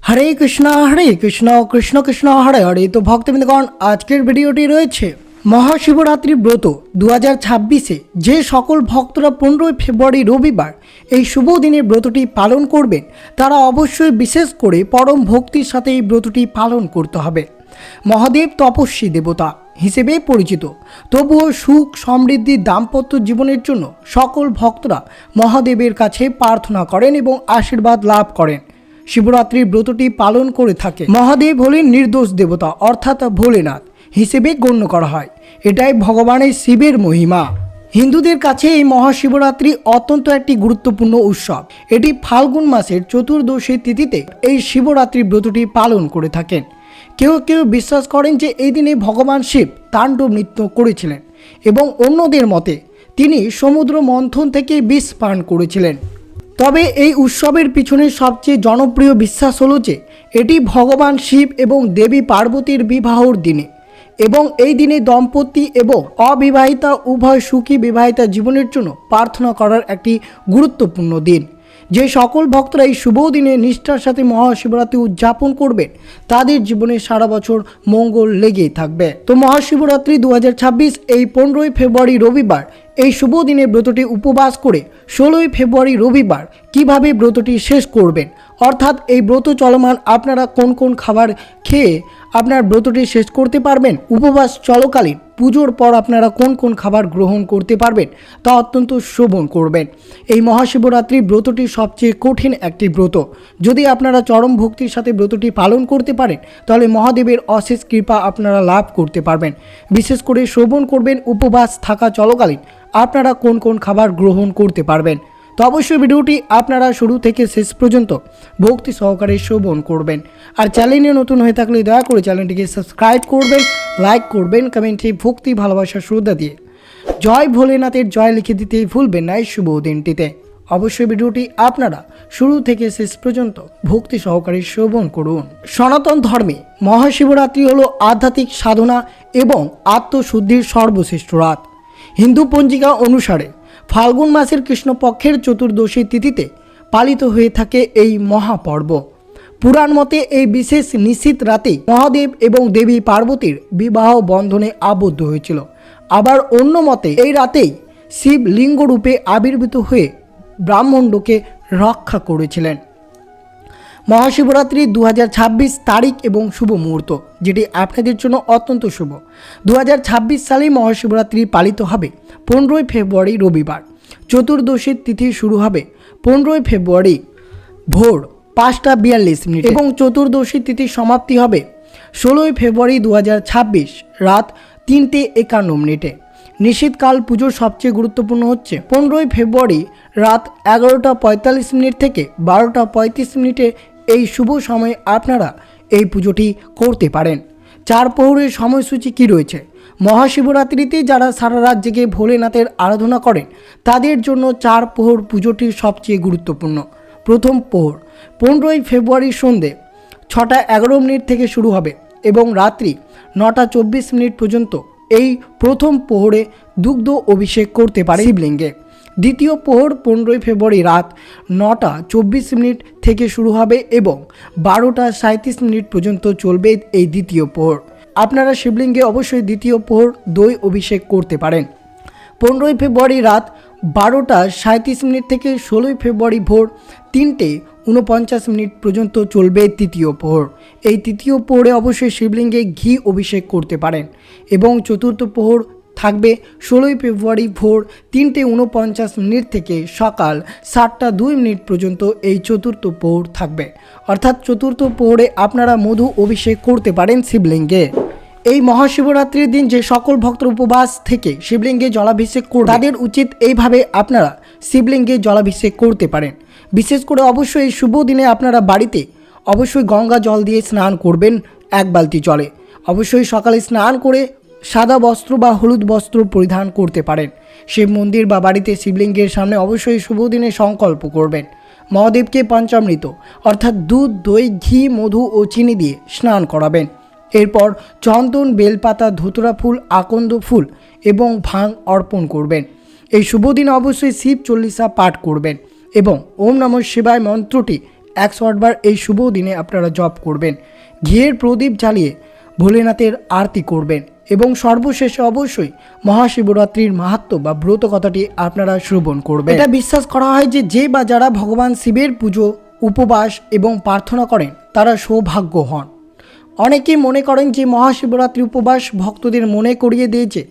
হরে কৃষ্ণ কৃষ্ণ কৃষ্ণ হরে হরে। তো ভক্তবৃন্দগণ, আজকের ভিডিওটি রয়েছে মহাশিবরাত্রি ব্রত 2026-এ যে সকল ভক্তরা 15 ফেব্রুয়ারি রবিবার এই শুভ দিনে ব্রতটি পালন করবেন, তারা অবশ্যই বিশেষ করে পরম ভক্তির সাথে এই ব্রতটি পালন করতে হবে। মহাদেব তপস্বী দেবতা হিসেবে পরিচিত, তবুও সুখ সমৃদ্ধি দাম্পত্য জীবনের জন্য সকল ভক্তরা মহাদেবের কাছে প্রার্থনা করেন এবং আশীর্বাদ লাভ করেন। শিবরাত্রির ব্রতটি পালন করে থাকে। মহাদেব হলেন নির্দোষ দেবতা অর্থাৎ ভোলেনাথ হিসেবে গণ্য করা হয়। এটাই ভগবানের শিবের মহিমা। হিন্দুদের কাছে এই মহাশিবরাত্রি অত্যন্ত একটি গুরুত্বপূর্ণ উৎসব। এটি ফাল্গুন মাসের চতুর্দশী তিথিতে এই শিবরাত্রি ব্রতটি পালন করে থাকেন। কেউ কেউ বিশ্বাস করেন যে এই দিনে ভগবান শিব তাণ্ডব নৃত্য করেছিলেন এবং অন্যদের মতে তিনি সমুদ্র মন্থন থেকে বিষ পান করেছিলেন। তবে এই উৎসবের পিছনে সবচেয়ে জনপ্রিয় বিশ্বাস হলো যে এটি ভগবান শিব এবং দেবী পার্বতীর বিবাহর দিনে, এবং এই দিনে দম্পতি এবং অবিবাহিতা উভয় সুখী বিবাহিতা জীবনের জন্য প্রার্থনা করার একটি গুরুত্বপূর্ণ দিন। যে সকল ভক্তরা এই শুভ দিনে নিষ্ঠার সাথে মহাশিবরাত্রি উদযাপন করবেন, তাদের জীবনে সারা বছর মঙ্গল লেগেই থাকবে। তো মহাশিবরাত্রি 2026 এই 15 ফেব্রুয়ারি রবিবার এই শুভ দিনে ব্রতটি উপবাস করে 16 ফেব্রুয়ারি রবিবার কিভাবে ব্রতটি শেষ করবেন, অর্থাৎ এই ব্রত চলমান আপনারা কোন কোন খাবার খেয়ে আপনার ব্রতটি শেষ করতে পারবেন, উপবাস চলকালীন পুজোর পর আপনারা কোন কোন খাবার গ্রহণ করতে পারবেন তা অত্যন্ত শ্রবণ করবেন। এই মহাশিবরাত্রি ব্রতটি সবচেয়ে কঠিন একটি ব্রত। যদি আপনারা চরম ভক্তির সাথে ব্রতটি পালন করতে পারেন, তাহলে মহাদেবের অশেষ কৃপা আপনারা লাভ করতে পারবেন। বিশেষ করে শ্রবণ করবেন উপবাস থাকা চলাকালীন আপনারা কোন কোন খাবার গ্রহণ করতে পারবেন। তো অবশ্যই ভিডিওটি আপনারা শুরু থেকে শেষ পর্যন্ত ভক্তি সহকারে শ্রবণ করবেন। আর চ্যানেলে নতুন হয়ে থাকলে দয়া করে চ্যানেলটিকে সাবস্ক্রাইব করবেন, লাইক করবেন, কমেন্টে ভক্তি ভালোবাসা শ্রদ্ধা দিয়ে জয় ভোলেনাথের জয় লিখে দিতে ভুলবেন না এই শুভ দিনটিতে। অবশ্যই ভিডিওটি আপনারা শুরু থেকে শেষ পর্যন্ত ভক্তি সহকারে শ্রবণ করুন। সনাতন ধর্মে মহাশিবরাত্রি হলো আধ্যাত্মিক সাধনা এবং আত্মশুদ্ধির সর্বশ্রেষ্ঠ রাত। হিন্দু পঞ্জিকা অনুসারে ফাল্গুন মাসের কৃষ্ণপক্ষের চতুর্দশী তিথিতে পালিত হয়ে থাকে এই মহাপর্ব। পুরাণ মতে এই বিশেষ নিশীথ রাতে মহাদেব এবং দেবী পার্বতীর বিবাহ বন্ধনে আবদ্ধ হয়েছিল। আবার অন্য মতে এই রাতেই শিব লিঙ্গরূপে আবির্ভূত হয়ে ব্রাহ্মণ্ডকে রক্ষা করেছিলেন। মহাশিবরাত্রি 2026 তারিখ এবং শুভ মুহূর্ত, যেটি আপনাদের জন্য অত্যন্ত শুভ। 2026 সালে মহাশিবরাত্রি পালিত হবে 15 ফেব্রুয়ারি রবিবার। চতুর্দশীর তিথি শুরু হবে 15 ফেব্রুয়ারি ভোর 5:42 এবং চতুর্দশী তিথি সমাপ্তি হবে 16 ফেব্রুয়ারি 2026 রাত 3:51। নিশীথকাল পুজোর সবচেয়ে গুরুত্বপূর্ণ হচ্ছে 15 ফেব্রুয়ারি রাত 11:45 থেকে 12:35 এই শুভ সময়ে আপনারা এই পুজোটি করতে পারেন। 4 প্রহরের সময়সূচি কি রয়েছে? মহাশিবরাত্রিতে যারা সারা রাত জেগে ভোলেনাথের আরাধনা করেন, তাদের জন্য 4 প্রহর পুজোটি সবচেয়ে গুরুত্বপূর্ণ। প্রথম প্রহর 15 ফেব্রুয়ারি সন্ধে 6:11 থেকে শুরু হবে এবং রাত্রি 9:24 পর্যন্ত। এই প্রথম প্রহরে দুগ্ধ অভিষেক করতে পারে শিবলিঙ্গে। দ্বিতীয় প্রহর 15 ফেব্রুয়ারি রাত 9:24 থেকে শুরু হবে এবং 12:37 পর্যন্ত চলবে এই দ্বিতীয় প্রহর। আপনারা শিবলিঙ্গে অবশ্যই দ্বিতীয় প্রহর দই অভিষেক করতে পারেন। 15 ফেব্রুয়ারি রাত 12:37 থেকে 16 ফেব্রুয়ারি ভোর 3:49 পর্যন্ত চলবে তৃতীয় প্রহর। এই তৃতীয় প্রহরে অবশ্যই শিবলিঙ্গে ঘি অভিষেক করতে পারেন। এবং চতুর্থ প্রহর থাকবে 16 ফেব্রুয়ারি ভোর 3:49 থেকে সকাল 7:02 পর্যন্ত। এই চতুর্থ প্রহর থাকবে, অর্থাৎ চতুর্থ প্রহরে আপনারা মধু অভিষেক করতে পারেন শিবলিঙ্গে। এই মহাশিবরাত্রির দিন যে সকল ভক্ত উপবাস থেকে শিবলিঙ্গে জলাভিষেক করবে, তাদের উচিত এইভাবে আপনারা শিবলিঙ্গে জলাভিষেক করতে পারেন। বিশেষ করে অবশ্যই এই শুভ দিনে আপনারা বাড়িতে অবশ্যই গঙ্গা জল দিয়ে স্নান করবেন 1 বালতি জলে। অবশ্যই সকালে স্নান করে সাদা বস্ত্র বা হলুদ বস্ত্র পরিধান করতে পারেন। শিব মন্দির বা বাড়িতে শিবলিঙ্গের সামনে অবশ্যই শুভ দিনে সংকল্প করবেন। মহাদেবকে পঞ্চামৃত অর্থাৎ দুধ, দই, ঘি, মধু ও চিনি দিয়ে স্নান করাবেন। এরপর চন্দন, বেলপাতা, ধুতরা ফুল, আকন্দ ফুল এবং ভাং অর্পণ করবেন। এই শুভ দিনে অবশ্যই শিব চল্লিশা পাঠ করবেন এবং ওম নমঃ শিবায় মন্ত্রটি 108 বার এই শুভ দিনে আপনারা জপ করবেন। ঘিয়ের প্রদীপ জ্বালিয়ে ভোলেনাথের আরতি করবেন এবং সর্বশেষে অবশ্যই মহাশিবরাত্রির মাহাত্ম্য বা ব্রত কথাটি আপনারা শ্রবণ করবেন। এটা বিশ্বাস করা হয় যে বা যারা ভগবান শিবের পুজো, উপবাস এবং প্রার্থনা করেন তারা সৌভাগ্য হন। অনেকেই মনে করেন যে মহাশিবরাত্রি উপবাস ভক্তদের মনে করিয়ে দিয়েছে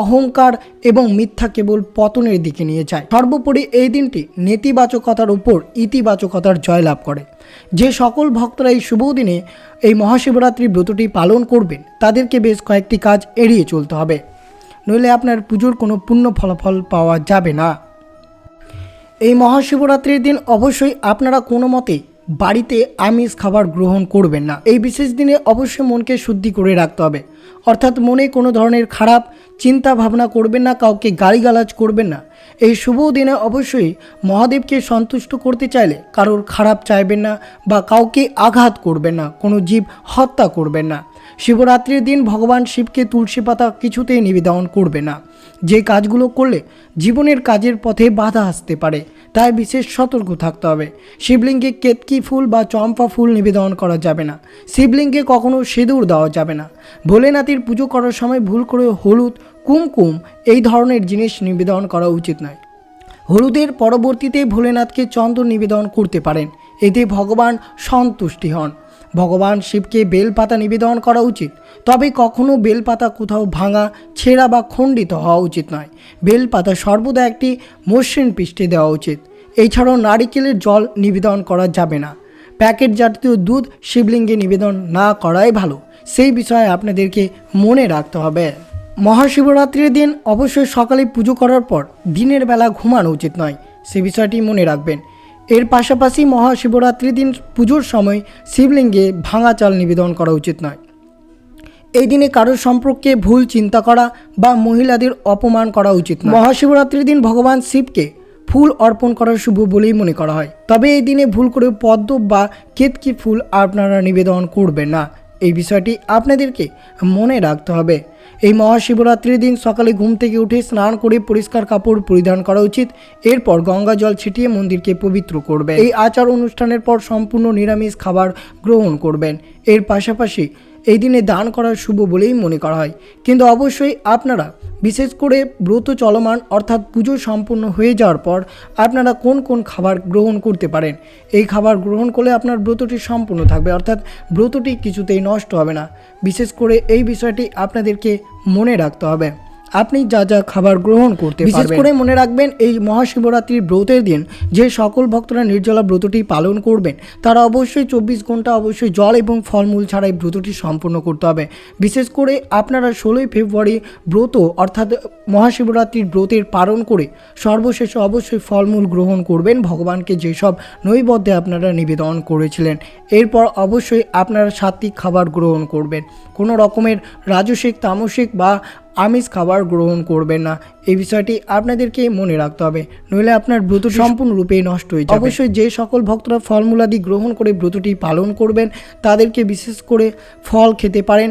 অহংকার এবং মিথ্যা কেবল পতনের দিকে নিয়ে যায়। সর্বোপরি এই দিনটি নেতিবাচকতার উপর ইতিবাচকতার জয়লাভ করে। যে সকল ভক্তরা এই শুভ দিনে এই মহাশিবরাত্রি ব্রতটি পালন করবেন তাদেরকে বেশ কয়েকটি কাজ এড়িয়ে চলতে হবে, নইলে আপনার পুজোর কোনো পূর্ণ ফলাফল পাওয়া যাবে না। এই মহাশিবরাত্রির দিন অবশ্যই আপনারা কোনো মতে বাড়িতে আমিষ খাবার গ্রহণ করবেন না। এই বিশেষ দিনে অবশ্যই মনকে শুদ্ধি করে রাখতে হবে, অর্থাৎ মনে কোনো ধরনের খারাপ চিন্তা ভাবনা করবেন না, কাউকে গালিগালাজ করবেন না। এই শুভ দিনে অবশ্যই মহাদেবকে সন্তুষ্ট করতে চাইলে কারোর খারাপ চাইবেন না বা কাউকে আঘাত করবেন না, কোনো জীব হত্যা করবেন না। শিবরাত্রির দিন ভগবান শিবকে তুলসী পাতা কিছুতেই নিবেদন করবে না। যে কাজগুলো করলে জীবনের কাজের পথে বাধা আসতে পারে তাই বিশেষ সতর্ক থাকতে হবে। শিবলিঙ্গে কেতকী ফুল বা চম্পা ফুল নিবেদন করা যাবে না। শিবলিঙ্গে কখনো সিঁদুর দেওয়া যাবে না। ভোলেনাথের পুজো করার সময় ভুল করে হলুদ, কুমকুম এই ধরনের জিনিস নিবেদন করা উচিত নয়। হলুদের পরবর্তীতে ভোলেনাথকে চন্দন নিবেদন করতে পারেন, এতে ভগবান সন্তুষ্টি হন। ভগবান শিবকে বেলপাতা নিবেদন করা উচিত, তবে কখনো বেলপাতা কোথাও ভাঙা, ছেঁড়া বা খণ্ডিত হওয়া উচিত নয়। বেলপাতা সর্বদা একটি মসৃণ পৃষ্ঠে দেওয়া উচিত। এছাড়াও নারিকেলের জল নিবেদন করা যাবে না। প্যাকেট জাতীয় দুধ শিবলিঙ্গে নিবেদন না করাই ভালো, সেই বিষয়ে আপনাদেরকে মনে রাখতে হবে। মহাশিবরাত্রির দিন অবশ্যই সকালে পুজো করার পর দিনের বেলা ঘুমানো উচিত নয়, সে বিষয়টি মনে রাখবেন। এর পাশাপাশি মহাশিবরাত্রির দিন পুজোর সময় শিবলিঙ্গে ভাঙা চাল নিবেদন করা উচিত নয়। এই দিনে কারোর সম্পর্কে ভুল চিন্তা করা বা মহিলাদের অপমান করা উচিত নয়। মহাশিবরাত্রির দিন ভগবান শিবকে ফুল অর্পণ করা শুভ বলেই মনে করা হয়, তবে এই দিনে ভুল করে পদ্ম বা কেতকী ফুল আপনারা নিবেদন করবেন না। এই বিষয়টি আপনাদেরকে মনে রাখতে হবে। এই মহাশিবরাত্রির দিন সকালে ঘুম থেকে উঠে স্নান করে পরিষ্কার কাপড় পরিধান করা উচিত। এরপর গঙ্গা জল ছিটিয়ে মন্দিরকে পবিত্র করবেন। এই আচার অনুষ্ঠানের পর সম্পূর্ণ নিরামিষ খাবার গ্রহণ করবেন। এর পাশাপাশি এই দিনে দান করা শুভ বলেই মনে করা হয়, কিন্তু অবশ্যই আপনারা বিশেষ করে ব্রত চলমান অর্থাৎ পুজো সম্পূর্ণ হয়ে যাওয়ার পর আপনারা কোন কোন খাবার গ্রহণ করতে পারেন, এই খাবার গ্রহণ করলে আপনার ব্রতটি সম্পূর্ণ থাকবে, অর্থাৎ ব্রতটি কিছুতেই নষ্ট হবে না। বিশেষ করে এই বিষয়টি আপনাদেরকে মনে রাখতে হবে। আপনি যা যা খাবার গ্রহণ করতে পারবেন। বিশেষ করে মনে রাখবেন এই মহাশিবরাত্রির ব্রতের দিন যে সকল ভক্তরা নির্জলা ব্রতটি পালন করবেন তারা অবশ্যই 24 ঘন্টা অবশ্যই জল এবং ফলমূল ছাড়াই ব্রতটি সম্পূর্ণ করতে হবে। বিশেষ করে আপনারা 16ই ফেব্রুয়ারি ব্রত অর্থাৎ মহাশিবরাত্রির ব্রতের পালন করে সর্বশেষে অবশ্যই ফলমূল গ্রহণ করবেন ভগবানকে যেসব নৈবেদ্যে আপনারা নিবেদন করেছিলেন। এরপর অবশ্যই আপনারা সাত্বিক খাবার গ্রহণ করবেন, কোনো রকমের রাজসিক, তামসিক বা আমিষ খাবার গ্রহণ করবেন না। এই বিষয়টি আপনাদেরকে মনে রাখতে হবে, নইলে আপনার ব্রতটি সম্পূর্ণরূপে নষ্ট হয়ে যাবে। অবশ্যই যে সকল ভক্তরা ফলমূলাদি গ্রহণ করে ব্রতটি পালন করবেন তাদেরকে বিশেষ করে ফল খেতে পারেন,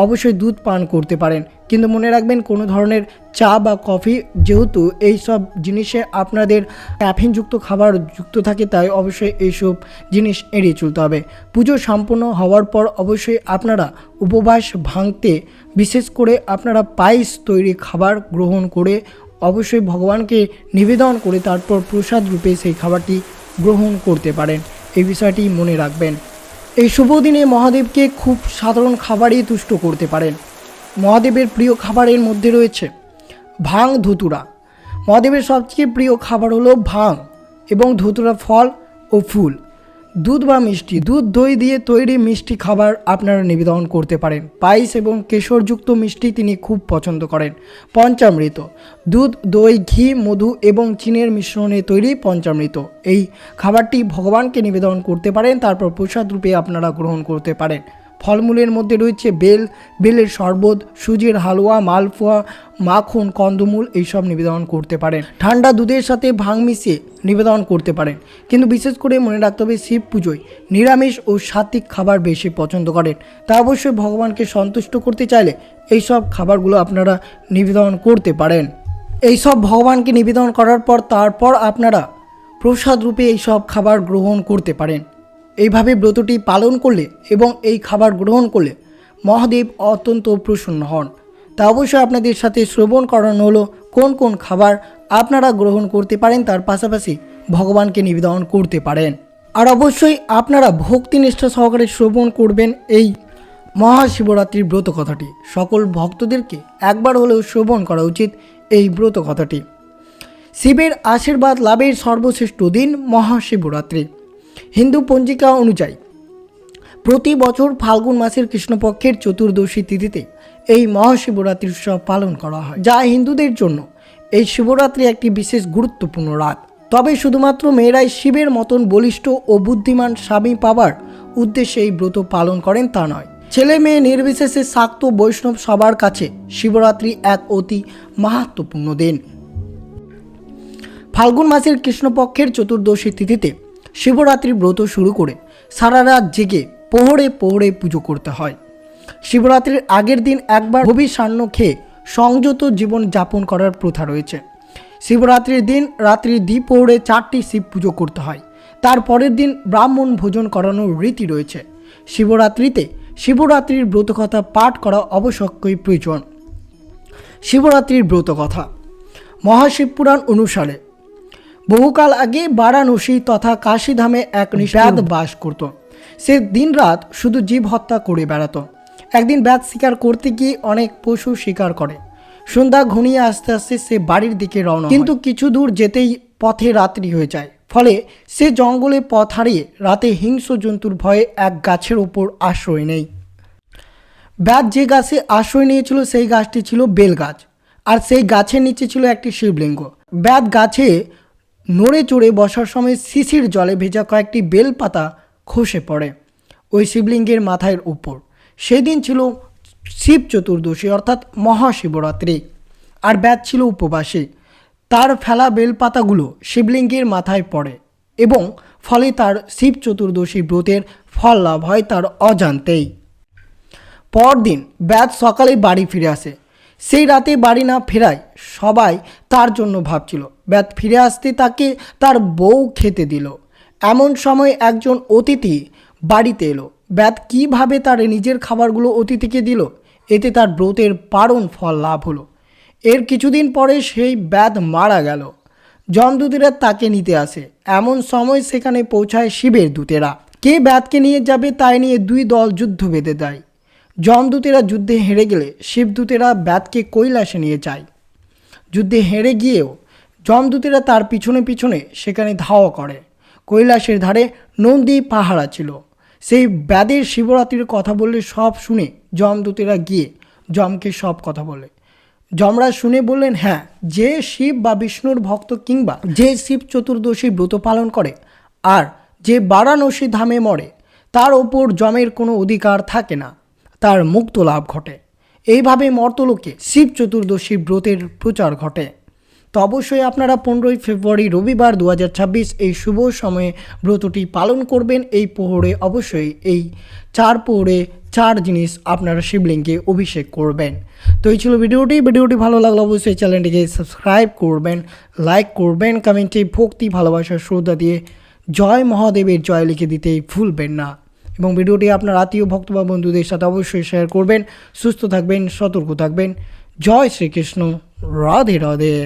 অবশ্যই দুধ পান করতে পারেন, কিন্তু মনে রাখবেন কোনো ধরনের চা বা কফি, যেহেতু এই সব জিনিসে আপনাদের ক্যাফিনযুক্ত খাবার যুক্ত থাকে তাই অবশ্যই এইসব জিনিস এড়িয়ে চলতে হবে। পুজো সম্পূর্ণ হওয়ার পর অবশ্যই আপনারা উপবাস ভাঙতে বিশেষ করে আপনারা পায়েস তৈরি খাবার গ্রহণ করে অবশ্যই ভগবানকে নিবেদন করে তারপর প্রসাদ রূপে সেই খাবারটি গ্রহণ করতে পারেন। এই বিষয়টি মনে রাখবেন। এই শুভ দিনে মহাদেবকে খুব সাধারণ খাবারই তুষ্ট করতে পারেন। মহাদেবের প্রিয় খাবারের মধ্যে রয়েছে ভাং, ধুতুরা। মহাদেবের সবচেয়ে প্রিয় খাবার হলো ভাং এবং ধুতুরা ফল ও ফুল। দুধ বা মিষ্টি, দুধ দই দিয়ে তৈরি মিষ্টি খাবার আপনারা নিবেদন করতে পারেন। পায়েস এবং কেশরযুক্ত মিষ্টি তিনি খুব পছন্দ করেন। পঞ্চামৃত, দুধ, দই, ঘি, মধু এবং চিনির মিশ্রণে তৈরি পঞ্চামৃত, এই খাবারটি ভগবানকে নিবেদন করতে পারেন, তারপর প্রসাদ রূপে আপনারা গ্রহণ করতে পারেন। ফলমূলের মধ্যে রয়েছে বেলের শরবত, সুজির হালুয়া, মালপোয়া, মাখন, কন্দমূল এইসব নিবেদন করতে পারেন। ঠান্ডা দুধের সাথে ভাং মিশিয়ে নিবেদন করতে পারেন, কিন্তু বিশেষ করে মনে রাখতে হবে শিব পুজোয় নিরামিষ ও সাত্বিক খাবার বেশি পছন্দ করেন, তা অবশ্যই ভগবানকে সন্তুষ্ট করতে চাইলে এইসব খাবারগুলো আপনারা নিবেদন করতে পারেন। এইসব ভগবানকে নিবেদন করার পর তারপর আপনারা প্রসাদ রূপে এইসব খাবার গ্রহণ করতে পারেন। এইভাবে ব্রতটি পালন করলে এবং এই খাবার গ্রহণ করলে মহাদেব অত্যন্ত প্রসন্ন হন। তা অবশ্যই আপনাদের সাথে শ্রবণ করানো হলো কোন কোন খাবার আপনারা গ্রহণ করতে পারেন, তার পাশাপাশি ভগবানকে নিবেদন করতে পারেন। আর অবশ্যই আপনারা ভক্তিনিষ্ঠা সহকারে শ্রবণ করবেন এই মহাশিবরাত্রির ব্রত কথাটি। সকল ভক্তদেরকে একবার হলেও শ্রবণ করা উচিত এই ব্রত কথাটি। শিবের আশীর্বাদ লাভের সর্বশ্রেষ্ঠ দিন মহাশিবরাত্রি। হিন্দু পঞ্জিকা অনুযায়ী প্রতি বছর ফাল্গুন মাসের কৃষ্ণপক্ষের চতুর্দশী তিথিতে এই মহাশিবরাত্রি উৎসব পালন করা হয়, যা হিন্দুদের জন্য এই শিবরাত্রি একটি বিশেষ গুরুত্বপূর্ণ রাত। তবে শুধুমাত্র মেয়েরাই শিবের মতন বলিষ্ঠ ও বুদ্ধিমান স্বামী পাবার উদ্দেশ্যে এই ব্রত পালন করেন তা নয়। ছেলে মেয়ে নির্বিশেষে শাক্ত বৈষ্ণব সবার কাছে শিবরাত্রি এক অতি মাহাত্ম্যপূর্ণ দিন। ফাল্গুন মাসের কৃষ্ণপক্ষের চতুর্দশী তিথিতে শিবরাত্রির ব্রত শুরু করে সারা রাত জেগে প্রহরে প্রহরে পুজো করতে হয়। শিবরাত্রির আগের দিন একবার ভবিষ্যান্ন খেয়ে সংযত জীবন যাপন করার প্রথা রয়েছে। শিবরাত্রির দিন রাত্রি দ্বিপ্রহরে 4টি শিব পুজো করতে হয়। তার পরের দিন ব্রাহ্মণ ভোজন করানোর রীতি রয়েছে। শিবরাত্রিতে শিবরাত্রির ব্রতকথা পাঠ করা অবশ্যই প্রয়োজন। শিবরাত্রির ব্রতকথা। মহাশিবপুরাণ অনুসারে বহুকাল আগে বারাণসী তথা কাশীধামে এক ব্যাদ বাস করত। সে দিনরাত শুধু জীব হত্যা করে বেড়াতো। একদিন ব্যাদ শিকার করতে গিয়ে অনেক পশু শিকার করে। সন্ধ্যা ঘনিয়ে আস্তে আস্তে সে বাড়ির দিকে রওনা, কিন্তু কিছু দূর যেতেই পথে রাত্রি হয়ে যায়। ফলে সে জঙ্গলে পথ হারিয়ে রাতে হিংস্র জন্তুর ভয়ে এক গাছের ওপর আশ্রয় নেয়। ব্যাদ যে গাছে আশ্রয় নিয়েছিল সেই গাছটি ছিল বেল গাছ, আর সেই গাছের নিচে ছিল একটি শিবলিঙ্গ। ব্যাদ গাছে নড়ে চড়ে বসার সময় শিশির জলে ভেজা কয়েকটি বেল পাতা খসে পড়ে ওই শিবলিঙ্গের মাথার উপর। সেদিন ছিল শিব চতুর্দশী অর্থাৎ মহাশিবরাত্রি, আর ব্যাদ ছিল উপবাসী। তার ফেলা বেলপাতাগুলো শিবলিঙ্গের মাথায় পড়ে এবং ফলে তার শিব চতুর্দশী ব্রতের ফল লাভ হয় তার অজান্তেই। পরদিন ব্যাদ সকালে বাড়ি ফিরে আসে। সেই রাতে বাড়ি না ফেরায় সবাই তার জন্য ভাবছিল। ব্যাদ ফিরে আসতে তাকে তার বউ খেতে দিল। এমন সময় একজন অতিথি বাড়িতে এলো। ব্যাদ কীভাবে তার নিজের খাবারগুলো অতিথিকে দিল, এতে তার ব্রতের পারণ ফল লাভ হলো। এর কিছুদিন পরে সেই ব্যাদ মারা গেল। যমদূতেরা তাকে নিতে আসে। এমন সময় সেখানে পৌঁছায় শিবের দূতেরা। কে ব্যাদকে নিয়ে যাবে তাই নিয়ে দুই দল যুদ্ধ বেঁধে দেয়। যমদূতেরা যুদ্ধে হেরে গেলে শিবদূতেরা ব্যাদকে কৈলাসে নিয়ে যায়। যুদ্ধে হেরে গিয়েও যমদূতেরা তার পিছনে পিছনে সেখানে ধাওয়া করে। কৈলাসের ধারে নন্দী পাহারা ছিল। সেই ব্যাদের শিবরাত্রির কথা বললে সব শুনে যমদূতেরা গিয়ে যমকে সব কথা বলে। যমরাজ শুনে বললেন, হ্যাঁ, যে শিব বা বিষ্ণুর ভক্ত কিংবা যে শিব চতুর্দশী ব্রত পালন করে আর যে বারাণসী ধামে মরে তার ওপর যমের কোনো অধিকার থাকে না, তার মুক্ত লাভ ঘটে। এইভাবে মর্তলোকে শিব চতুর্দশী ব্রতের প্রচার ঘটে। তো অবশ্যই আপনারা 15ই ফেব্রুয়ারি রবিবার 2026 এই শুভ সময়ে ব্রতটি পালন করবেন। এই প্রহরে অবশ্যই এই 4 প্রহরে 4 জিনিস আপনারা শিবলিঙ্গে অভিষেক করবেন। তো এই ছিল ভিডিওটি ভালো লাগলে অবশ্যই চ্যানেলটিকে সাবস্ক্রাইব করবেন, লাইক করবেন, কমেন্টে ভক্তি ভালোবাসার শ্রদ্ধা দিয়ে জয় মহাদেবের জয় লিখে দিতে ভুলবেন না। এবং ভিডিওটি আপনার আত্মীয় ভক্ত বা বন্ধুদের সাথে অবশ্যই শেয়ার করবেন। সুস্থ থাকবেন, সতর্ক থাকবেন। জয় শ্রীকৃষ্ণ, রাধে রাধে।